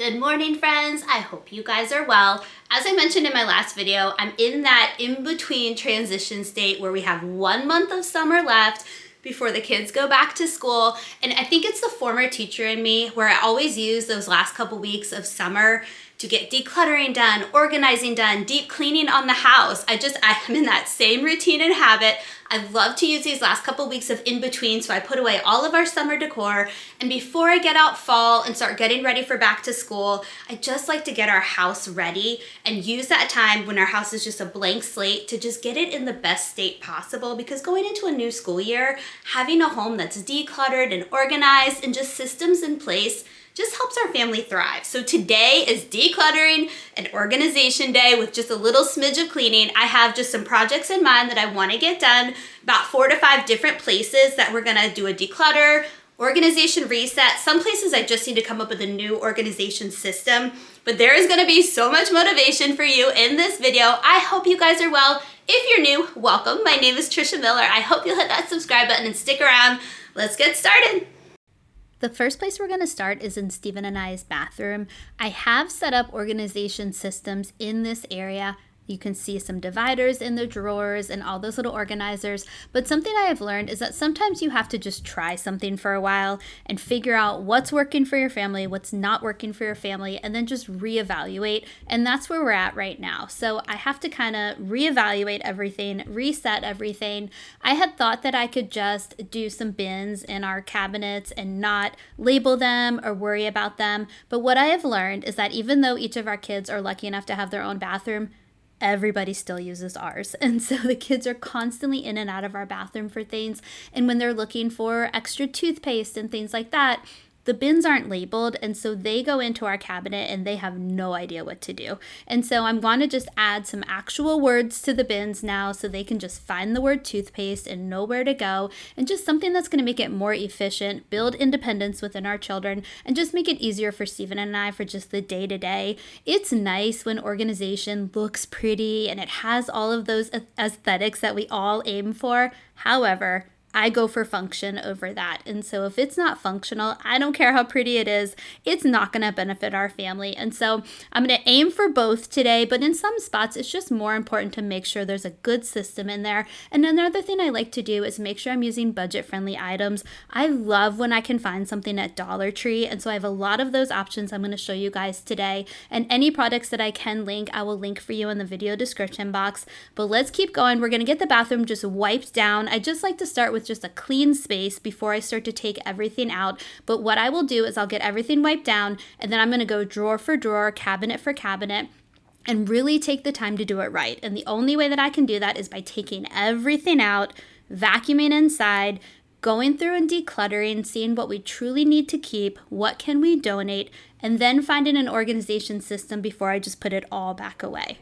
Good morning, friends. I hope you guys are well. As I mentioned in my last video, I'm in that in-between transition state where we have 1 month of summer left before the kids go back to school. And I think it's the former teacher in me where I always use those last couple weeks of summer to get decluttering done, organizing done, deep cleaning on the house. I'm in that same routine and habit. I love to use these last couple weeks of in between, so I put away all of our summer decor. And before I get out fall and start getting ready for back to school, I just like to get our house ready and use that time when our house is just a blank slate to just get it in the best state possible. Because going into a new school year, having a home that's decluttered and organized and just systems in place just helps our family thrive. So today is decluttering and organization day with just a little smidge of cleaning. I have just some projects in mind that I want to get done, about 4 to 5 different places that we're gonna do a declutter, organization reset. Some places I just need to come up with a new organization system, but there is gonna be so much motivation for you in this video. I hope you guys are well. If you're new, welcome. My name is Trisha Miller. I hope you'll hit that subscribe button and stick around. Let's get started. The first place we're going to start is in Stephen and I's bathroom. I have set up organization systems in this area. You can see some dividers in the drawers and all those little organizers. But something I have learned is that sometimes you have to just try something for a while and figure out what's working for your family, what's not working for your family, and then just reevaluate. And that's where we're at right now. So I have to kind of reevaluate everything, reset everything. I had thought that I could just do some bins in our cabinets and not label them or worry about them. But what I have learned is that even though each of our kids are lucky enough to have their own bathroom, everybody still uses ours. And so the kids are constantly in and out of our bathroom for things. And when they're looking for extra toothpaste and things like that, the bins aren't labeled, and so they go into our cabinet and they have no idea what to do. And so I'm going to just add some actual words to the bins now so they can just find the word toothpaste and know where to go, and just something that's going to make it more efficient, build independence within our children, and just make it easier for Stephen and I for just the day-to-day. It's nice when organization looks pretty and it has all of those aesthetics that we all aim for. However, I go for function over that. And so if it's not functional, I don't care how pretty it is, it's not going to benefit our family. And so I'm going to aim for both today, but in some spots, it's just more important to make sure there's a good system in there. And another thing I like to do is make sure I'm using budget-friendly items. I love when I can find something at Dollar Tree. And so I have a lot of those options I'm going to show you guys today. And any products that I can link, I will link for you in the video description box. But let's keep going. We're going to get the bathroom just wiped down. I just like to start with just a clean space before I start to take everything out. But what I will do is I'll get everything wiped down, and then I'm going to go drawer for drawer, cabinet for cabinet, and really take the time to do it right. And the only way that I can do that is by taking everything out, vacuuming inside, going through and decluttering, seeing what we truly need to keep, what can we donate, and then finding an organization system before I just put it all back away.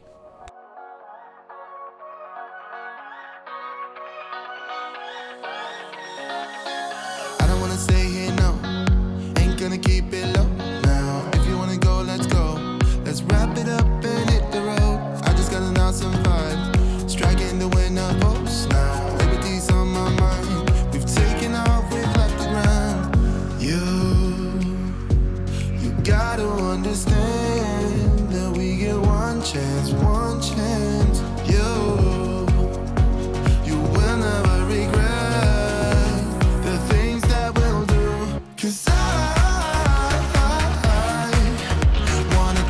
Keep it low now. If you wanna go, let's go. Let's wrap it up and hit the road. I just got an awesome vibe, striking the winner post now. Liberty's on my mind. We've taken off, we've left the ground. You gotta understand that we get one chance, one chance. You will never regret the things that we'll do. 'Cause wanna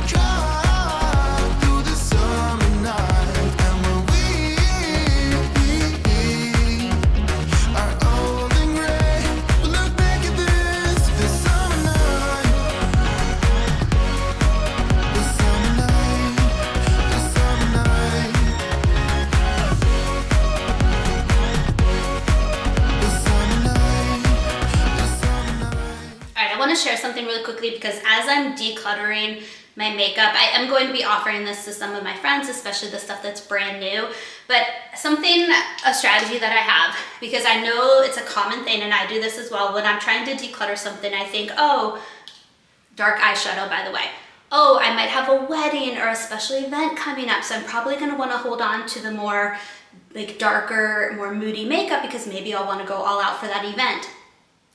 drive through the summer night, and when we share something really quickly because as I'm decluttering my makeup, I am going to be offering this to some of my friends, especially the stuff that's brand new. But a strategy that I have, because I know it's a common thing and I do this as well. When I'm trying to declutter something, I think, oh, dark eyeshadow, by the way. Oh, I might have a wedding or a special event coming up, so I'm probably gonna wanna hold on to the more like darker, more moody makeup because maybe I'll wanna go all out for that event.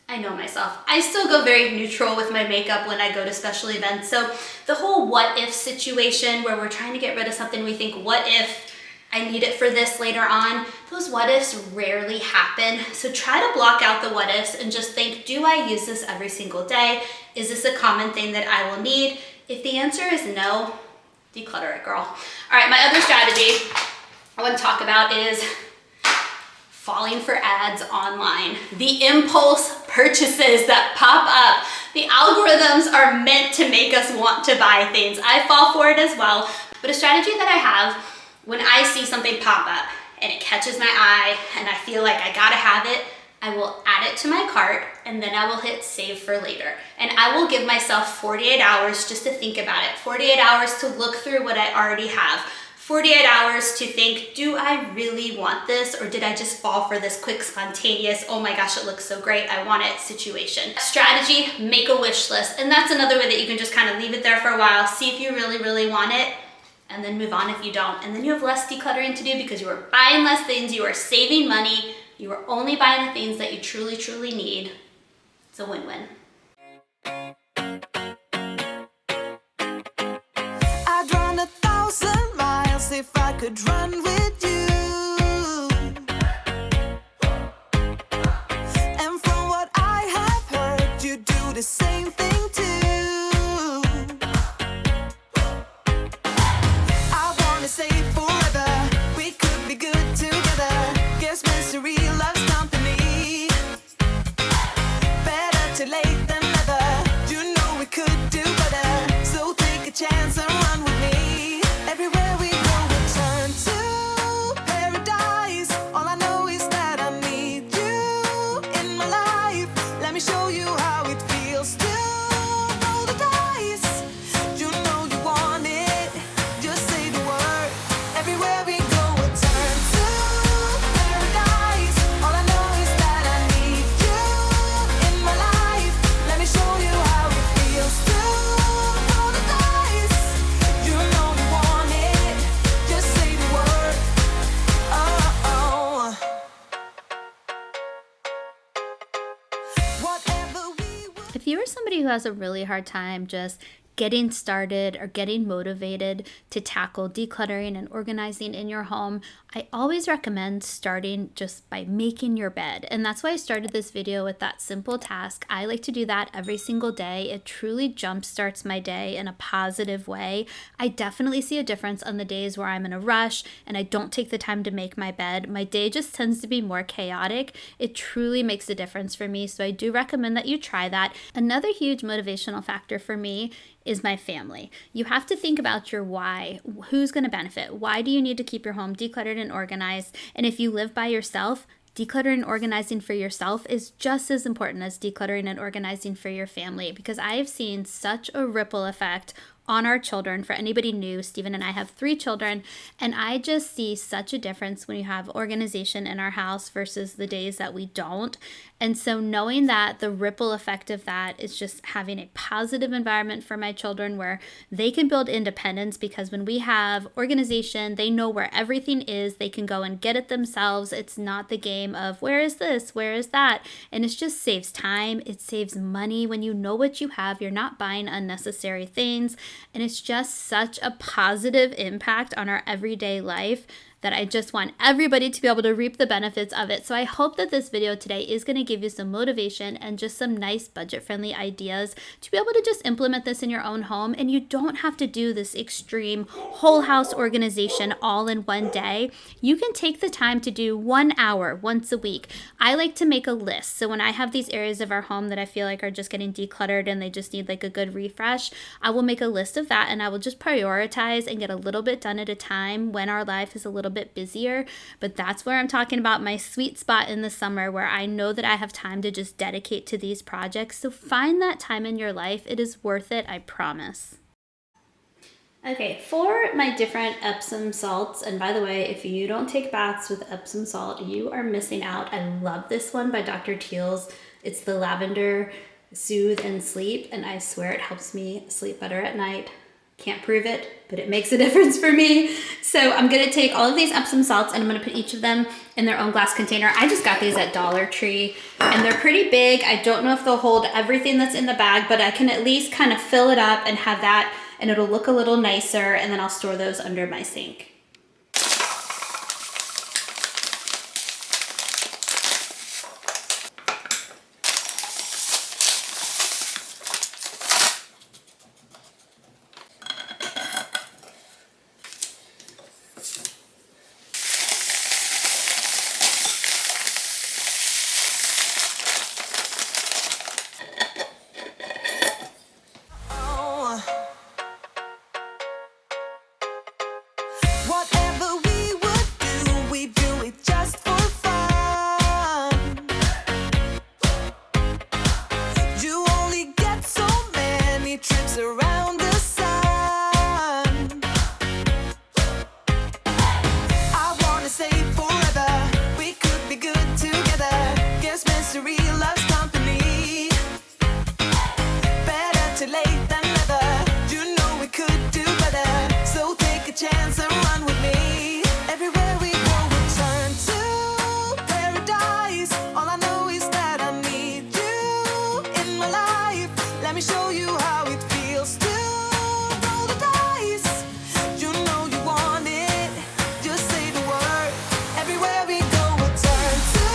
I know myself. I still go very neutral with my makeup when I go to special events. So the whole what if situation where we're trying to get rid of something, we think, what if I need it for this later on? Those what ifs rarely happen. So try to block out the what ifs and just think, do I use this every single day? Is this a common thing that I will need? If the answer is no, declutter it, girl. All right, my other strategy I want to talk about is falling for ads online. The impulse purchases that pop up. The algorithms are meant to make us want to buy things. I fall for it as well. But a strategy that I have when I see something pop up and it catches my eye and I feel like I gotta have it, I will add it to my cart and then I will hit save for later. And I will give myself 48 hours just to think about it. 48 hours to look through what I already have. 48 hours to think, do I really want this? Or did I just fall for this quick, spontaneous, oh my gosh, it looks so great, I want it situation. Strategy, make a wish list. And that's another way that you can just kind of leave it there for a while, see if you really, really want it, and then move on if you don't. And then you have less decluttering to do because you are buying less things, you are saving money, you are only buying the things that you truly, truly need. It's a win-win. I'd run 1,000 miles if I could run with you. And from what I have heard, you do the same thing too. I wanna say forever, we could be good together. Guess misery loves company. Better to late than never. You know we could do better. So take a chance and run with me. Everywhere we go, we turn to paradise. All I know is that I need you in my life. Let me show you how it feels to roll the dice. You know you want it. Just say the word. Everywhere we go, we turn to paradise. All I know is that I need you in my life. Let me show you how it feels to roll the dice. You know you want it. Just say the word. Oh, whatever we want. If you are somebody who has a really hard time just getting started or getting motivated to tackle decluttering and organizing in your home, I always recommend starting just by making your bed. And that's why I started this video with that simple task. I like to do that every single day. It truly jumpstarts my day in a positive way. I definitely see a difference on the days where I'm in a rush and I don't take the time to make my bed. My day just tends to be more chaotic. It truly makes a difference for me. So I do recommend that you try that. Another huge motivational factor for me is my family. You have to think about your why. Who's going to benefit? Why do you need to keep your home decluttered and organized? And if you live by yourself, decluttering and organizing for yourself is just as important as decluttering and organizing for your family, because I have seen such a ripple effect on our children. For anybody new, Stephen and I have 3 children, and I just see such a difference when you have organization in our house versus the days that we don't. And so knowing that the ripple effect of that is just having a positive environment for my children where they can build independence, because when we have organization, they know where everything is. They can go and get it themselves. It's not the game of where is this, where is that? And it just saves time. It saves money. When you know what you have, you're not buying unnecessary things. And it's just such a positive impact on our everyday life that I just want everybody to be able to reap the benefits of it. So I hope that this video today is going to give you some motivation and just some nice budget-friendly ideas to be able to just implement this in your own home. And you don't have to do this extreme whole house organization all in one day. You can take the time to do 1 hour once a week. I like to make a list. So when I have these areas of our home that I feel like are just getting decluttered and they just need like a good refresh, I will make a list of that and I will just prioritize and get a little bit done at a time when our life is a little bit busier, but that's where I'm talking about my sweet spot in the summer where I know that I have time to just dedicate to these projects. So find that time in your life. It is worth it, I promise. Okay, for my different Epsom salts, and by the way, if you don't take baths with Epsom salt, you are missing out. I love this one by Dr. Teal's. It's the Lavender Soothe and Sleep, and I swear it helps me sleep better at night. Can't prove it, but it makes a difference for me. So I'm gonna take all of these Epsom salts and I'm gonna put each of them in their own glass container. I just got these at Dollar Tree and they're pretty big. I don't know if they'll hold everything that's in the bag, but I can at least kind of fill it up and have that, and it'll look a little nicer, and then I'll store those under my sink. Whatever we would do, we do it just for fun. You only get so many trips around the sun. I wanna say forever, we could be good together. Guess mystery loves company. Better to late than never. You know we could do better. So take a chance and run with me. Everywhere we go, we turn to paradise. All I know is that I need you in my life. Let me show you how it feels to roll the dice. You know you want it, just say the word. Everywhere we go, we turn to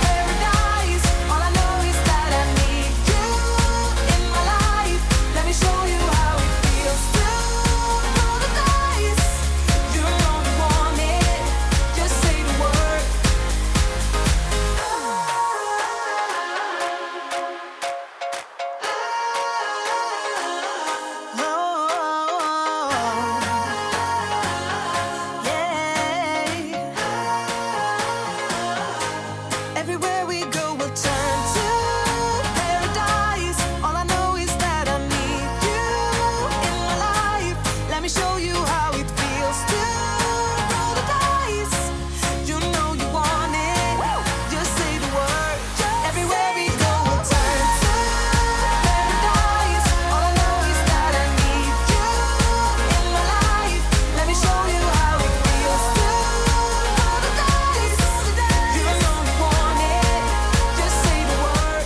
paradise. All I know is that I need you in my life. Let me show you how it feels to roll the dice. You know you want it, just say the word. Everywhere we go, we'll turn to paradise. All I know is that I need you in my life. Let me show you how it feels to roll the dice. You know you want it, just say the word. Everywhere we go, we'll turn to paradise. All I know is that I need you in my life. Let me show you how it feels to roll the dice. You know you want it, just say the word.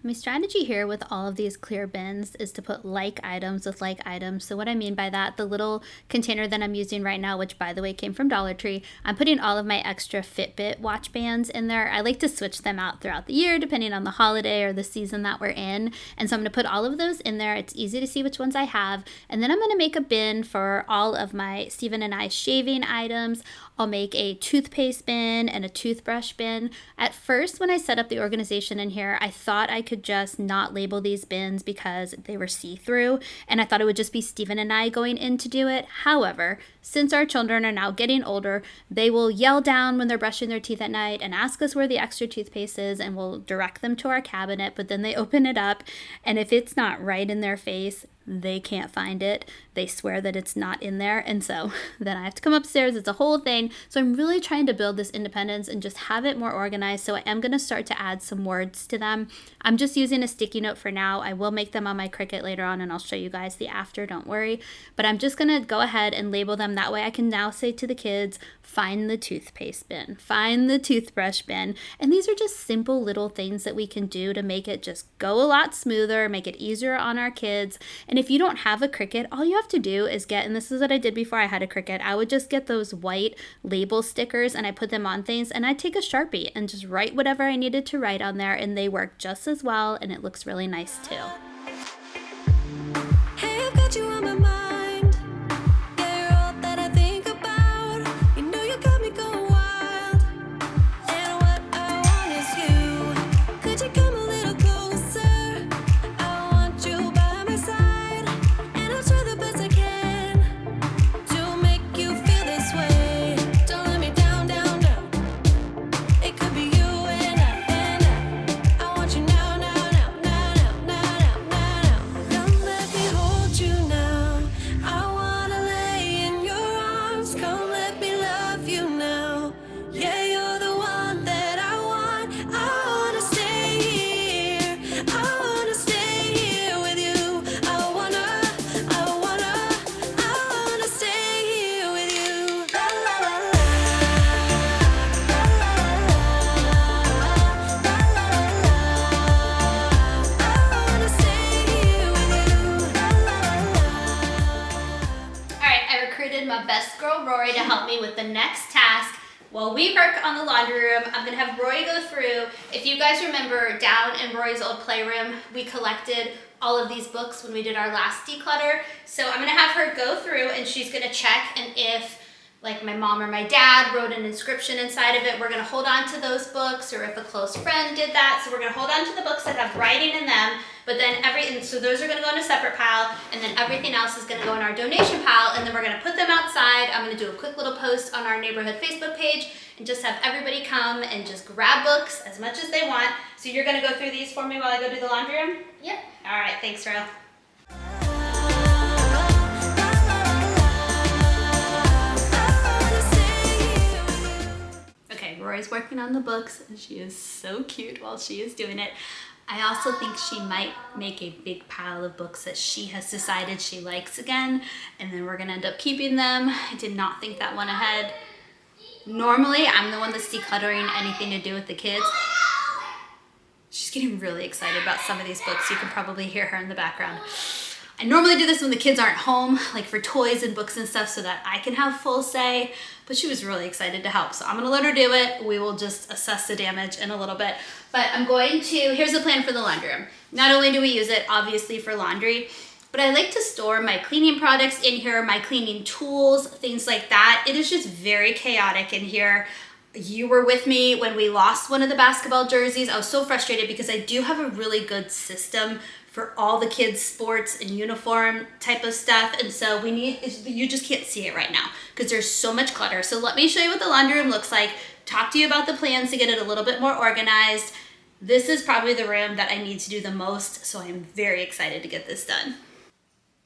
My strategy here with all of these clear bins is to put like items with like items. So what I mean by that, the little container that I'm using right now, which by the way came from Dollar Tree, I'm putting all of my extra Fitbit watch bands in there. I like to switch them out throughout the year depending on the holiday or the season that we're in. And so I'm going to put all of those in there. It's easy to see which ones I have. And then I'm going to make a bin for all of my Steven and I shaving items. I'll make a toothpaste bin and a toothbrush bin. At first, when I set up the organization in here, I thought I could just not label these bins because they were see-through, and I thought it would just be Steven and I going in to do it. However, since our children are now getting older, they will yell down when they're brushing their teeth at night and ask us where the extra toothpaste is, and we'll direct them to our cabinet, but then they open it up, and if it's not right in their face, they can't find it. They swear that it's not in there, and so then I have to come upstairs. It's a whole thing. So I'm really trying to build this independence and just have it more organized. So I am going to start to add some words to them. I'm just using a sticky note for now. I will make them on my Cricut later on, and I'll show you guys the after, don't worry. But I'm just going to go ahead and label them. That way I can now say to the kids, find the toothpaste bin, find the toothbrush bin. And these are just simple little things that we can do to make it just go a lot smoother, make it easier on our kids. And if you don't have a Cricut, all you have to do is get, and this is what I did before I had a Cricut, I would just get those white label stickers and I put them on things, and I'd take a Sharpie and just write whatever I needed to write on there, and they work just as well, and it looks really nice too. Hey, I've got you on my mind. Yeah, you're all that I think about. You know you got me going wild. And what I want is you. Could you come a little closer? I want you by my side. And I'll try the best I can to make you feel this recruited my best girl Rory to help me with the next task. While we work on the laundry room, I'm gonna have Rory go through. If you guys remember, down in Rory's old playroom, we collected all of these books when we did our last declutter. So I'm gonna have her go through and she's gonna check, and if like my mom or my dad wrote an inscription inside of it, we're gonna hold on to those books, or if a close friend did that. So we're gonna hold on to the books that have writing in them, but then so those are gonna go in a separate pile, and then everything else is gonna go in our donation pile, and then we're gonna put them outside. I'm gonna do a quick little post on our neighborhood Facebook page and just have everybody come and just grab books as much as they want. So you're gonna go through these for me while I go do the laundry room? Yep. All right, thanks, Ro. Rory's working on the books and she is so cute while she is doing it. I also think she might make a big pile of books that she has decided she likes again, and then we're gonna end up keeping them. I did not think that one ahead. Normally, I'm the one that's decluttering anything to do with the kids. She's getting really excited about some of these books. You can probably hear her in the background. I normally do this when the kids aren't home, like for toys and books and stuff, so that I can have full say, but she was really excited to help. So I'm gonna let her do it. We will just assess the damage in a little bit. But here's the plan for the laundry room. Not only do we use it, obviously, for laundry, but I like to store my cleaning products in here, my cleaning tools, things like that. It is just very chaotic in here. You were with me when we lost one of the basketball jerseys. I was so frustrated because I do have a really good system for all the kids' sports and uniform type of stuff. And so you just can't see it right now because there's so much clutter. So let me show you what the laundry room looks like, talk to you about the plans to get it a little bit more organized. This is probably the room that I need to do the most, so I'm very excited to get this done.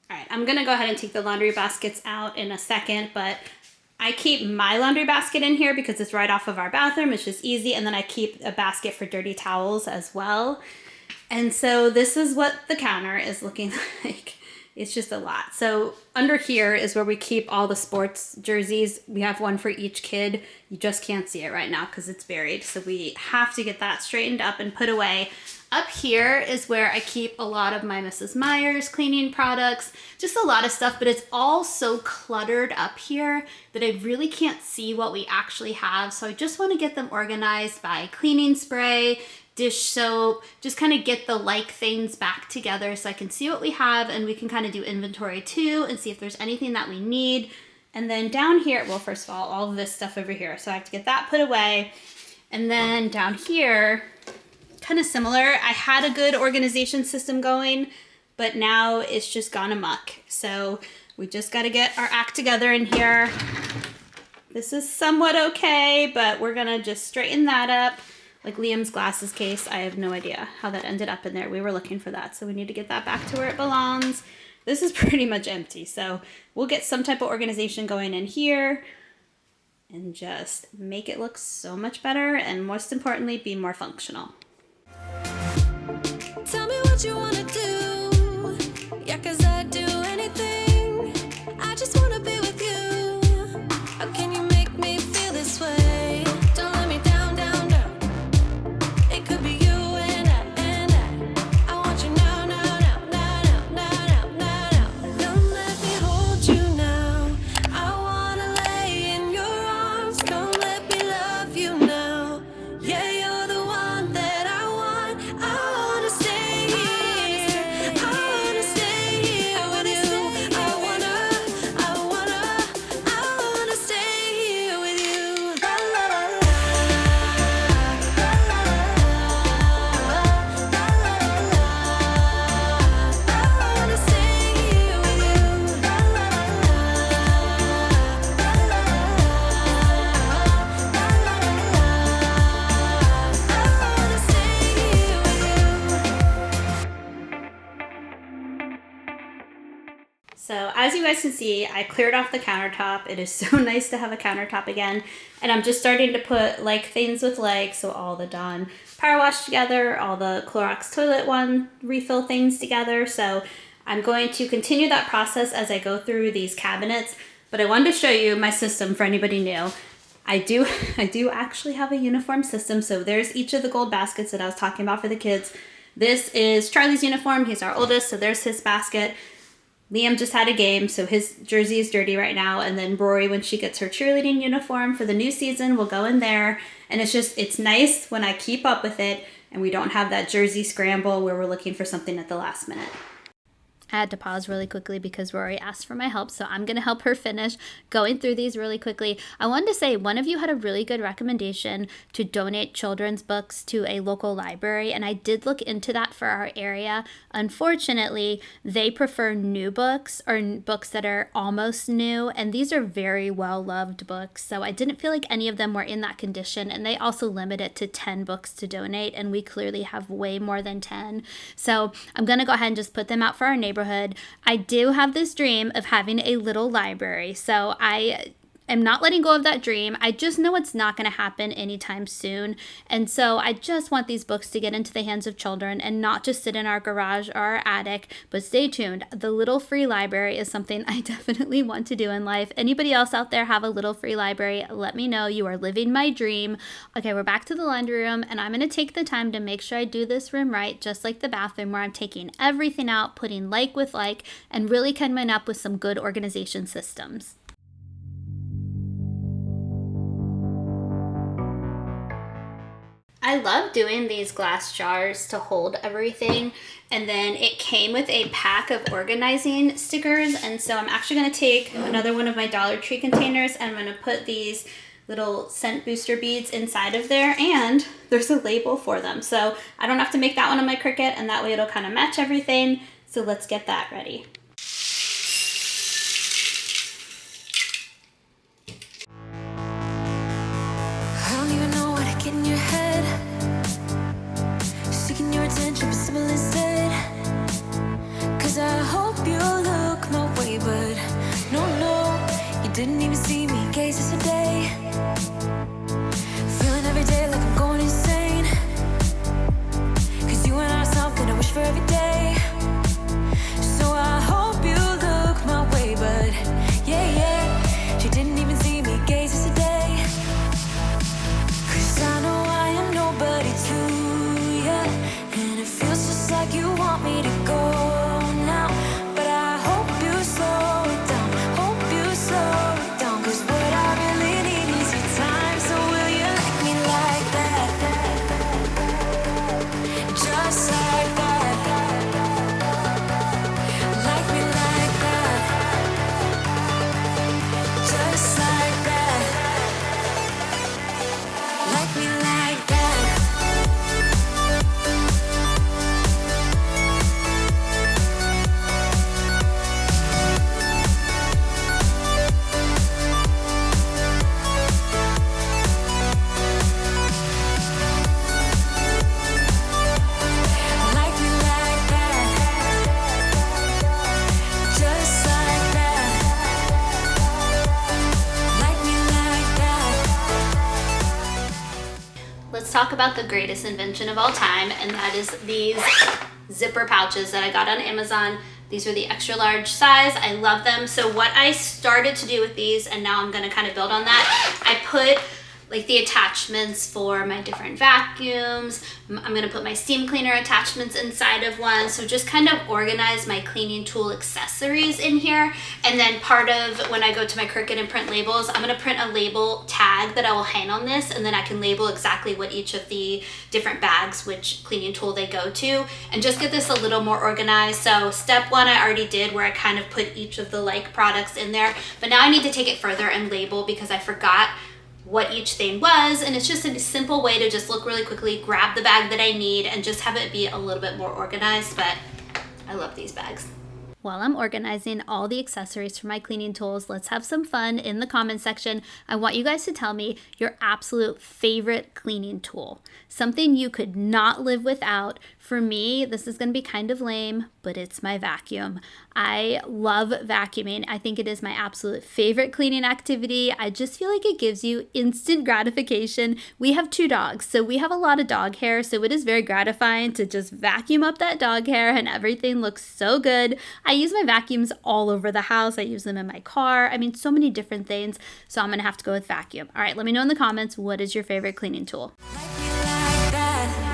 All right, I'm gonna go ahead and take the laundry baskets out in a second, but I keep my laundry basket in here because it's right off of our bathroom. It's just easy. And then I keep a basket for dirty towels as well. And so this is what the counter is looking like. It's just a lot. So under here is where we keep all the sports jerseys. We have one for each kid. You just can't see it right now because it's buried. So we have to get that straightened up and put away. Up here is where I keep a lot of my Mrs. Meyer's cleaning products, just a lot of stuff, but it's all so cluttered up here that I really can't see what we actually have. So I just want to get them organized by cleaning spray, dish soap, just kind of get the like things back together so I can see what we have, and we can kind of do inventory too and see if there's anything that we need. And then down here, well, first of all of this stuff over here. So I have to get that put away. And then down here, kind of similar. I had a good organization system going, but now it's just gone amok. So we just got to get our act together in here. This is somewhat okay, but we're gonna just straighten that up. Like Liam's glasses case, I have no idea how that ended up in there. We were looking for that, so we need to get that back to where it belongs. This is pretty much empty, so we'll get some type of organization going in here and just make it look so much better, and most importantly, be more functional. Tell me what you wanna do. Yeah, 'cause I'd do anything. I just wanna be with you. How can you make me feel this way? Don't let me down, down, down. It could be you and I want you now, now, now, now, now, now, now, now. Don't let me hold you now. I wanna lay in your arms. Don't let me love you now. Yeah, you're the one that I want. I wanna stay here. I wanna stay here with you. I wanna stay here with you. La, la, la, la. I wanna stay here with you. La, la, I wanna stay here with you. So as you guys can see, I cleared off the countertop. It is so nice to have a countertop again. And I'm just starting to put like things with legs, so all the Dawn power wash together, all the Clorox toilet one refill things together. So I'm going to continue that process as I go through these cabinets. But I wanted to show you my system for anybody new. I do actually have a uniform system. So there's each of the gold baskets that I was talking about for the kids. This is Charlie's uniform. He's our oldest, so there's his basket. Liam just had a game, so his jersey is dirty right now. And then Rory, when she gets her cheerleading uniform for the new season, will go in there. And it's nice when I keep up with it and we don't have that jersey scramble where we're looking for something at the last minute. I had to pause really quickly because Rory asked for my help, so I'm going to help her finish going through these really quickly. I wanted to say one of you had a really good recommendation to donate children's books to a local library, and I did look into that for our area. Unfortunately, they prefer new books or books that are almost new, and these are very well-loved books, so I didn't feel like any of them were in that condition, and they also limit it to 10 books to donate, and we clearly have way more than 10. So I'm going to go ahead and just put them out for our neighborhood. I do have this dream of having a little library, so I am not letting go of that dream. I just know it's not going to happen anytime soon, and so I just want these books to get into the hands of children and not just sit in our garage or our attic. But stay tuned. The little free library is something I definitely want to do in life. Anybody else out there have a little free library? Let me know. You are living my dream. Okay, we're back to the laundry room, and I'm going to take the time to make sure I do this room right, just like the bathroom, where I'm taking everything out, putting like with like, and really coming up with some good organization systems. I love doing these glass jars to hold everything, and then it came with a pack of organizing stickers, and so I'm actually going to take another one of my Dollar Tree containers and I'm going to put these little scent booster beads inside of there, and there's a label for them, so I don't have to make that one on my Cricut, and that way it'll kind of match everything. So let's get that ready. I don't even know what I get in your head. Seeking your attention, but simple instead. Cause I hope you look my way, but no, you didn't even see me gaze yesterday. Feeling every day like I'm going insane. Cause you and I are something I wish for every day. So I hope you look my way, but yeah, she didn't even see me gaze yesterday. Cause I know I am nobody to ya, and it feels just like you want me to go now. But I hope you slow it down, hope you slow it down. Cause what I really need is your time. So will you like me like that? Just like that. Like me like that. Just like that. Like me like that. Like me like that. Just like that. Like me like that. Let's talk about the greatest invention of all time, and that is these zipper pouches that I got on Amazon. These are the extra large size. I love them. So what I started to do with these, and now I'm gonna kind of build on that, I put like the attachments for my different vacuums. I'm gonna put my steam cleaner attachments inside of one. So just kind of organize my cleaning tool accessories in here. And then part of when I go to my Cricut and print labels, I'm gonna print a label tag that I will hang on this, and then I can label exactly what each of the different bags, which cleaning tool they go to, and just get this a little more organized. So step one I already did, where I kind of put each of the like products in there, but now I need to take it further and label because I forgot what each thing was, and it's just a simple way to just look really quickly, grab the bag that I need, and just have it be a little bit more organized. But I love these bags. While I'm organizing all the accessories for my cleaning tools, let's have some fun in the comment section. I want you guys to tell me your absolute favorite cleaning tool. Something you could not live without. For me, this is going to be kind of lame, but it's my vacuum. I love vacuuming. I think it is my absolute favorite cleaning activity. I just feel like it gives you instant gratification. We have 2 dogs, so we have a lot of dog hair, so it is very gratifying to just vacuum up that dog hair and everything looks so good. I use my vacuums all over the house. I use them in my car. I mean, so many different things, so I'm going to have to go with vacuum. All right, let me know in the comments, what is your favorite cleaning tool? Like me like that.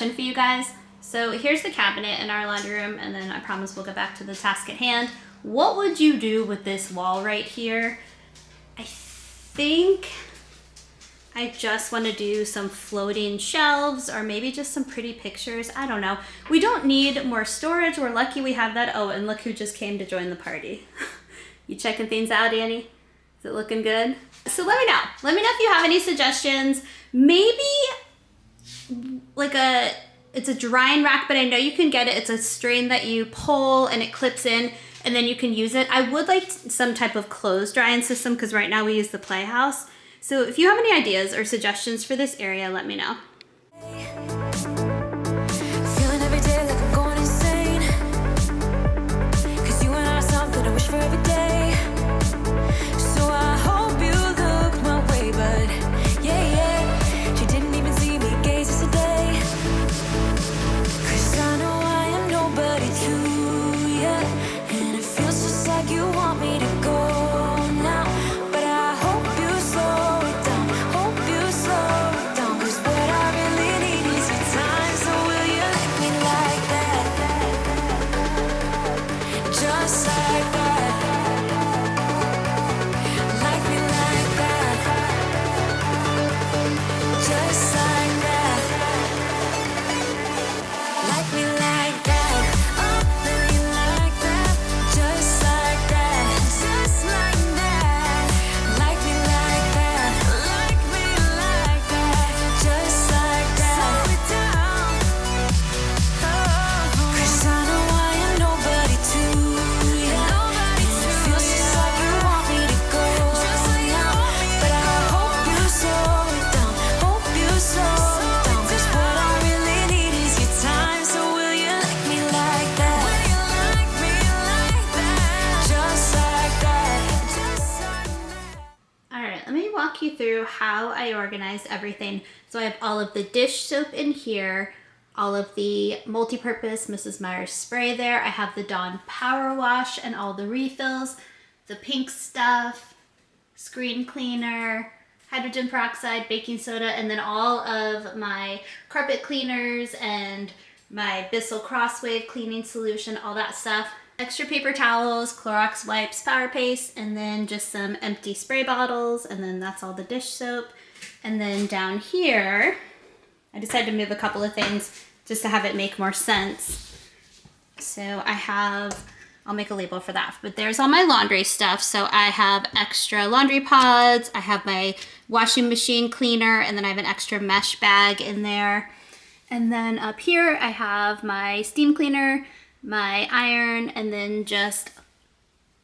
question for you guys. So here's the cabinet in our laundry room, and then I promise we'll get back to the task at hand. What would you do with this wall right here? I think I just want to do some floating shelves or maybe just some pretty pictures. I don't know. We don't need more storage. We're lucky we have that. Oh, and look who just came to join the party. You checking things out, Annie? Is it looking good? So let me know. Let me know if you have any suggestions. Maybe like it's a drying rack, but I know you can get it. It's a string that you pull and it clips in and then you can use it. I would like some type of clothes drying system because right now we use the Playhouse. So if you have any ideas or suggestions for this area, let me know. Feeling every day like I'm going insane. 'Cause you and I are something I wish for every day. So I hope you look my way, but yeah, she didn't even see me gaze yesterday. 'Cause I know I am nobody to ya, and it feels just like you want me to go now. But I hope you slow it down, hope you slow it down. 'Cause what I really need is your time, so will you like me like that? Just like that. Like me like that. Just like that. Like me like that. Oh, like me like that. Just like that. Just like that. Like me like that. Like me like that. Just like that. Slow it down. Oh, 'cause I know I am nobody to you. Nobody to you. Feels just like you want me to go. Just like you want me to go. But I hope you slow it down. Hope you slow it down. 'Cause what I really need is your time. So will you like me like that? Will you like me like that? Just like that. Just like that. All right, let me walk you through how I organize everything. So I have all of the dish soap in here, all of the multi-purpose Mrs. Meyer's spray there. I have the Dawn Power Wash and all the refills, the pink stuff, screen cleaner, hydrogen peroxide, baking soda, and then all of my carpet cleaners and my Bissell Crosswave cleaning solution, all that stuff. Extra paper towels, Clorox wipes, power paste, and then just some empty spray bottles, and then that's all the dish soap. And then down here, I decided to move a couple of things just to have it make more sense. So I have, I'll make a label for that, but there's all my laundry stuff. So I have extra laundry pods, I have my washing machine cleaner, and then I have an extra mesh bag in there. And then up here I have my steam cleaner, my iron, and then just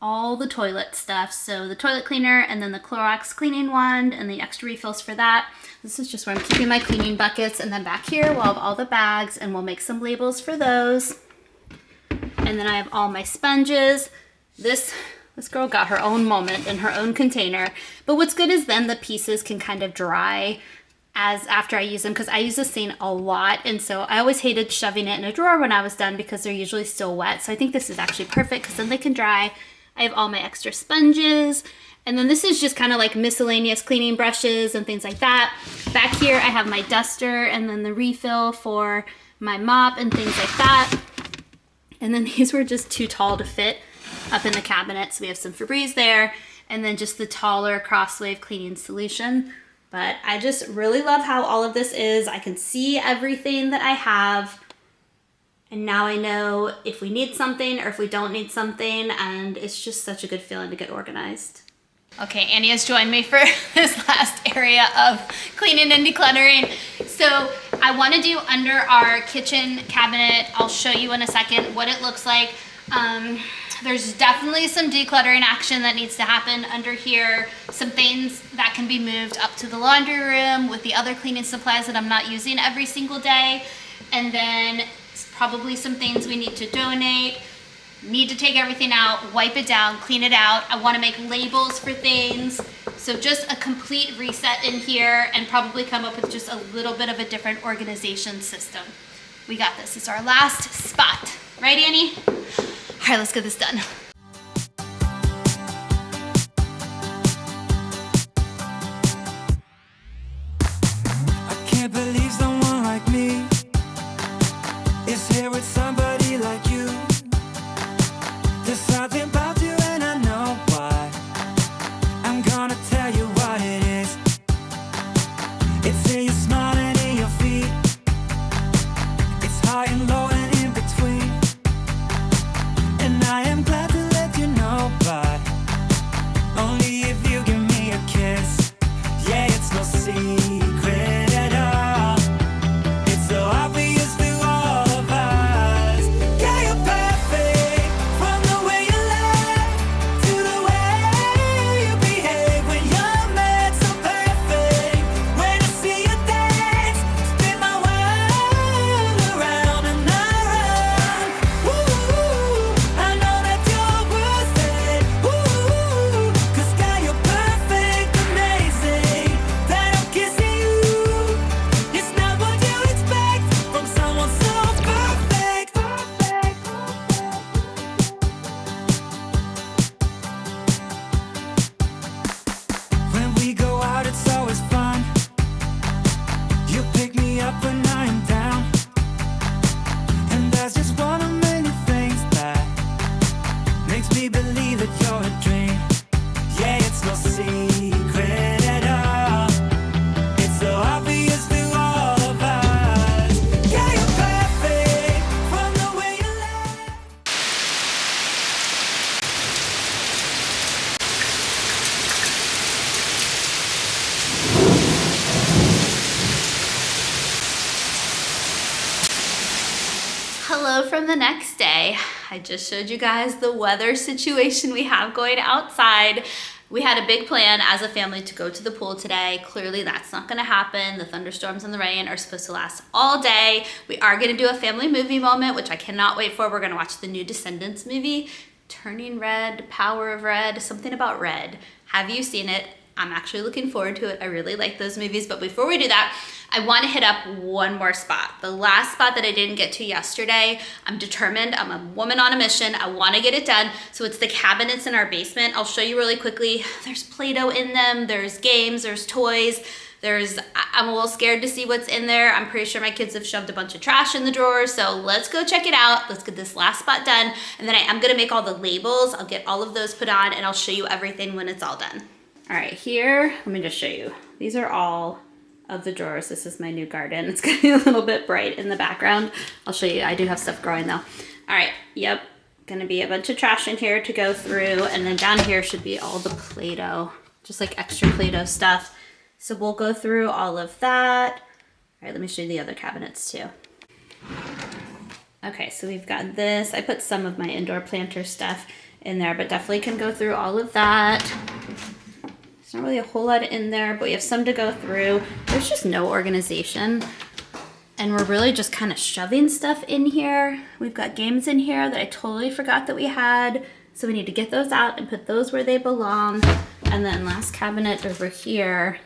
all the toilet stuff. So the toilet cleaner and then the Clorox cleaning wand and the extra refills for that. This is just where I'm keeping my cleaning buckets. And then back here we'll have all the bags and we'll make some labels for those. And then I have all my sponges. This girl got her own moment in her own container. But what's good is then the pieces can kind of dry as after I use them, because I use this thing a lot, and so I always hated shoving it in a drawer when I was done because they're usually still wet. So I think this is actually perfect because then they can dry. I have all my extra sponges, and then this is just kind of like miscellaneous cleaning brushes and things like that. Back here I have my duster and then the refill for my mop and things like that. And then these were just too tall to fit up in the cabinet, so we have some Febreze there, and then just the taller Crosswave cleaning solution. But I just really love how all of this is. I can see everything that I have. And now I know if we need something or if we don't need something. And it's just such a good feeling to get organized. Okay, Annie has joined me for this last area of cleaning and decluttering. So I want to do under our kitchen cabinet. I'll show you in a second what it looks like. There's definitely some decluttering action that needs to happen under here. Some things that can be moved up to the laundry room with the other cleaning supplies that I'm not using every single day. And then probably some things we need to donate. Need to take everything out, wipe it down, clean it out. I want to make labels for things. So just a complete reset in here and probably come up with just a little bit of a different organization system. We got this. It's our last spot. Right, Annie? All right, let's get this done. I can't believe someone like me the next day. I just showed you guys the weather situation we have going outside. We had a big plan as a family to go to the pool today. Clearly that's not gonna happen. The thunderstorms and the rain are supposed to last all day. We are gonna do a family movie moment, which I cannot wait for. We're gonna watch the new Descendants movie, Turning Red, Power of Red, something about red. Have you seen it? I'm actually looking forward to it. I really like those movies, but before we do that, I want to hit up one more spot. The last spot that I didn't get to yesterday. I'm determined. I'm a woman on a mission. I want to get it done. So it's the cabinets in our basement. I'll show you really quickly. There's Play-Doh in them. There's games. There's toys. I'm a little scared to see what's in there. I'm pretty sure my kids have shoved a bunch of trash in the drawers. So let's go check it out. Let's get this last spot done. And then I am going to make all the labels. I'll get all of those put on and I'll show you everything when it's all done. All right, here, let me just show you. These are all of the drawers. This is my new garden. It's gonna be a little bit bright in the background. I'll show you. I do have stuff growing though. All right, yep. Gonna be a bunch of trash in here to go through. And then down here should be all the Play-Doh, just like extra Play-Doh stuff. So we'll go through all of that. All right, let me show you the other cabinets too. Okay, so we've got this. I put some of my indoor planter stuff in there, but definitely can go through all of that. There's not really a whole lot in there, but we have some to go through. There's just no organization. And we're really just kind of shoving stuff in here. We've got games in here that I totally forgot that we had. So we need to get those out and put those where they belong. And then last cabinet over here,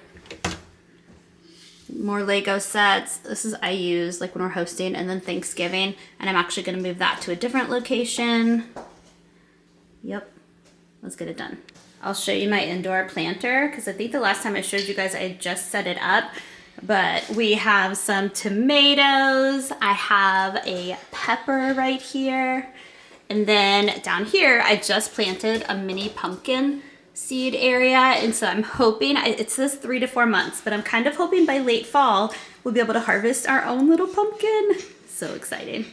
more Lego sets. This is I use like when we're hosting and then Thanksgiving. And I'm actually gonna move that to a different location. Yep, let's get it done. I'll show you my indoor planter because I think the last time I showed you guys I just set it up, but we have some tomatoes. I have a pepper right here. And then down here, I just planted a mini pumpkin seed area. And so I'm hoping, it says 3 to 4 months, but I'm kind of hoping by late fall, we'll be able to harvest our own little pumpkin. So exciting.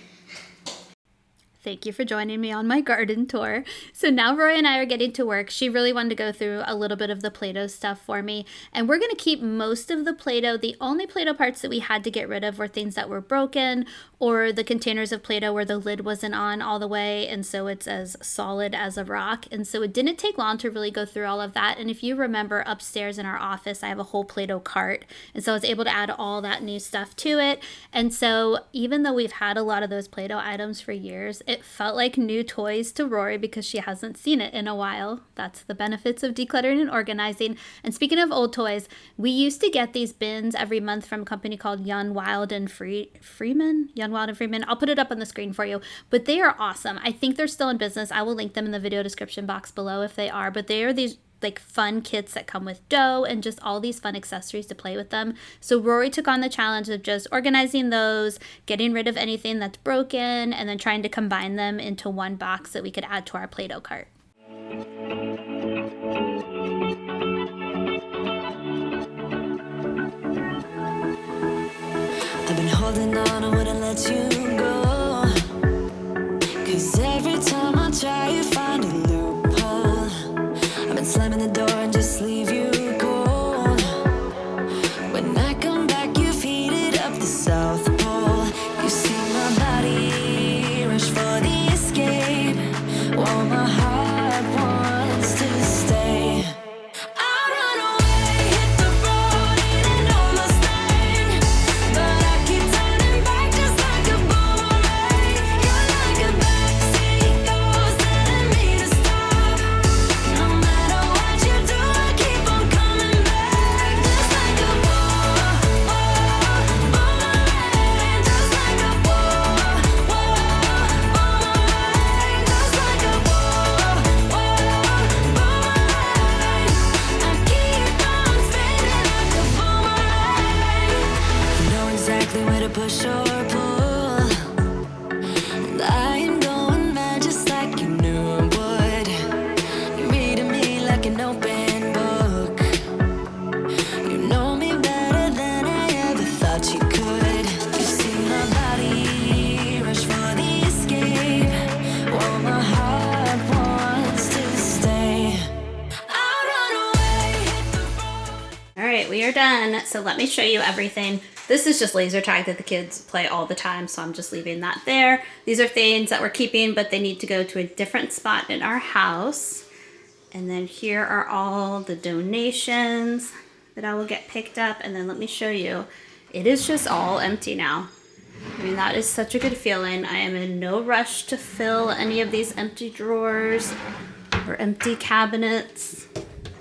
Thank you for joining me on my garden tour. So now Roy and I are getting to work. She really wanted to go through a little bit of the Play-Doh stuff for me. And we're going to keep most of the Play-Doh. The only Play-Doh parts that we had to get rid of were things that were broken or the containers of Play-Doh where the lid wasn't on all the way. And so it's as solid as a rock. And so it didn't take long to really go through all of that. And if you remember upstairs in our office, I have a whole Play-Doh cart. And so I was able to add all that new stuff to it. And so even though we've had a lot of those Play-Doh items for years, it felt like new toys to Rory because she hasn't seen it in a while. That's the benefits of decluttering and organizing. And speaking of old toys, we used to get these bins every month from a company called Young, Wild and Freeman. Young, Wild and Freeman. I'll put it up on the screen for you. But they are awesome. I think they're still in business. I will link them in the video description box below if they are. But they are these like fun kits that come with dough and just all these fun accessories to play with them. So Rory took on the challenge of just organizing those, getting rid of anything that's broken, and then trying to combine them into one box that we could add to our Play-Doh cart. I've been holding on, I wouldn't let you go. 'Cause every time I try, you find a loophole. I've been slamming the door and just leave you cold. When I come back, you've heated up the South Pole. You see my body rush for the escape, while my heart wants to stay. I run away, hit the road, in an almost lane, but I keep turning back just like a boomerang. You're like a backseat then, so let me show you everything. This is just laser tag that the kids play all the time, so I'm just leaving that there. These are things that we're keeping, but they need to go to a different spot in our house. And then here are all the donations that I will get picked up. And then let me show you. It is just all empty now. I mean, that is such a good feeling. I am in no rush to fill any of these empty drawers or empty cabinets.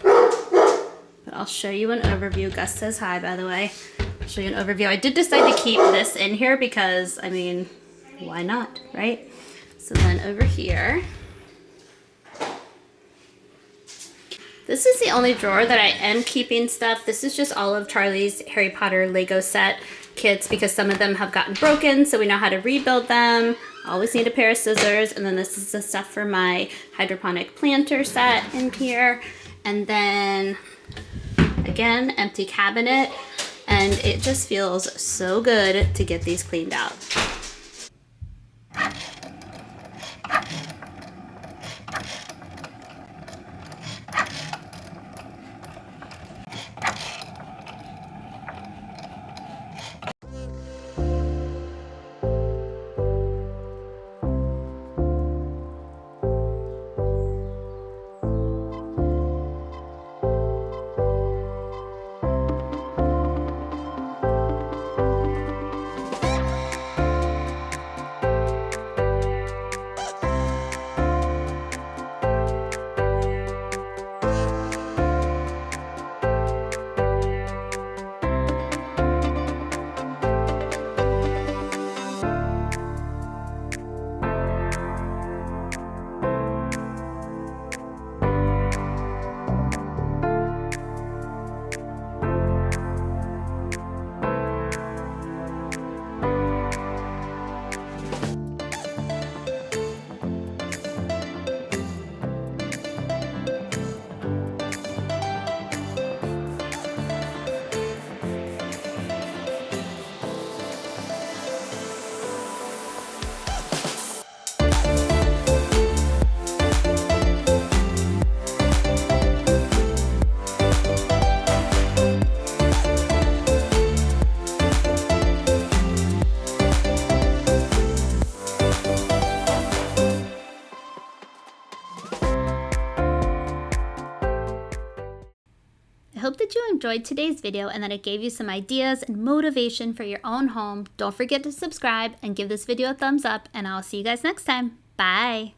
But I'll show you an overview. Gus says hi, by the way. I'll show you an overview. I did decide to keep this in here because, I mean, why not, right? So then over here, this is the only drawer that I am keeping stuff. This is just all of Charlie's Harry Potter Lego set kits because some of them have gotten broken, so we know how to rebuild them. Always need a pair of scissors. And then this is the stuff for my hydroponic planter set in here. And then, again, empty cabinet. And it just feels so good to get these cleaned out. I hope that you enjoyed today's video and that it gave you some ideas and motivation for your own home. Don't forget to subscribe and give this video a thumbs up, and I'll see you guys next time. Bye!